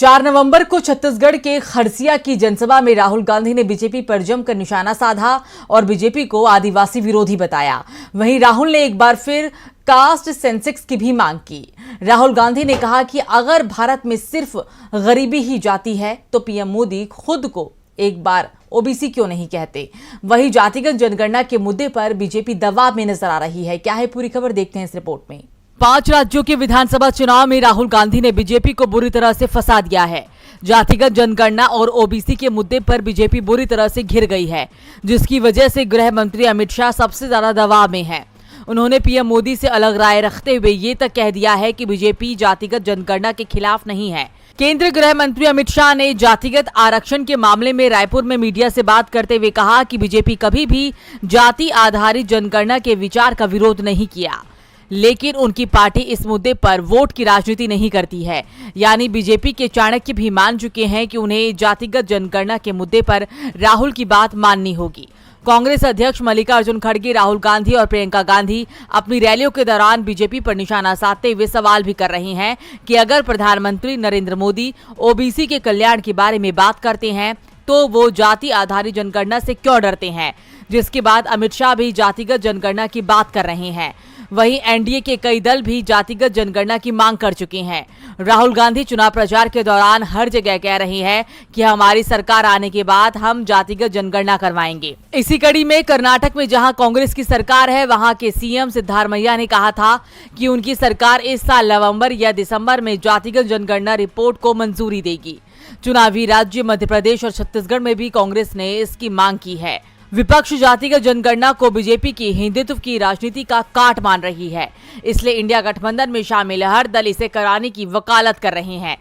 4 नवंबर को छत्तीसगढ़ के खरसिया की जनसभा में राहुल गांधी ने बीजेपी पर जमकर निशाना साधा और बीजेपी को आदिवासी विरोधी बताया। वहीं राहुल ने एक बार फिर कास्ट सेंसेक्स की भी मांग की। राहुल गांधी ने कहा कि अगर भारत में सिर्फ गरीबी ही जाती है तो पीएम मोदी खुद को एक बार ओबीसी क्यों नहीं कहते। वहीं जातिगत जनगणना के मुद्दे पर बीजेपी दबाव में नजर आ रही है। क्या है पूरी खबर, देखते हैं इस रिपोर्ट में। 5 राज्यों के विधानसभा चुनाव में राहुल गांधी ने बीजेपी को बुरी तरह से फंसा दिया है। जातिगत जनगणना और ओबीसी के मुद्दे पर बीजेपी बुरी तरह से घिर गई है, जिसकी वजह से गृह मंत्री अमित शाह सबसे ज्यादा दबाव में हैं। उन्होंने पीएम मोदी से अलग राय रखते हुए ये तक कह दिया है कि बीजेपी जातिगत जनगणना के खिलाफ नहीं है। केंद्रीय गृह मंत्री अमित शाह ने जातिगत आरक्षण के मामले में रायपुर में मीडिया से बात करते हुए कहा कि बीजेपी कभी भी जाति आधारित जनगणना के विचार का विरोध नहीं किया, लेकिन उनकी पार्टी इस मुद्दे पर वोट की राजनीति नहीं करती है। यानी बीजेपी के चाणक्य भी मान चुके हैं कि उन्हें जातिगत जनगणना के मुद्दे पर राहुल की बात माननी होगी। कांग्रेस अध्यक्ष मल्लिकार्जुन खड़गे, राहुल गांधी और प्रियंका गांधी अपनी रैलियों के दौरान बीजेपी पर निशाना साधते हुए सवाल भी कर रही हैं कि अगर प्रधानमंत्री नरेंद्र मोदी ओबीसी के कल्याण के बारे में बात करते हैं तो वो जाति आधारित जनगणना से क्यों डरते हैं, जिसके बाद अमित शाह भी जातिगत जनगणना की बात कर रहे हैं। वहीं एनडीए के कई दल भी जातिगत जनगणना की मांग कर चुके हैं। राहुल गांधी चुनाव प्रचार के दौरान हर जगह कह रही है कि हमारी सरकार आने के बाद हम जातिगत जनगणना करवाएंगे। इसी कड़ी में कर्नाटक में जहां कांग्रेस की सरकार है, वहां के सीएम सिद्धारमैया ने कहा था कि उनकी सरकार इस साल नवंबर या दिसंबर में जातिगत जनगणना रिपोर्ट को मंजूरी देगी। चुनावी राज्य मध्य प्रदेश और छत्तीसगढ़ में भी कांग्रेस ने इसकी मांग की है। विपक्ष जातिगत जनगणना को बीजेपी की हिंदुत्व की राजनीति का काट मान रही है, इसलिए इंडिया गठबंधन में शामिल हर दल इसे कराने की वकालत कर रहे हैं।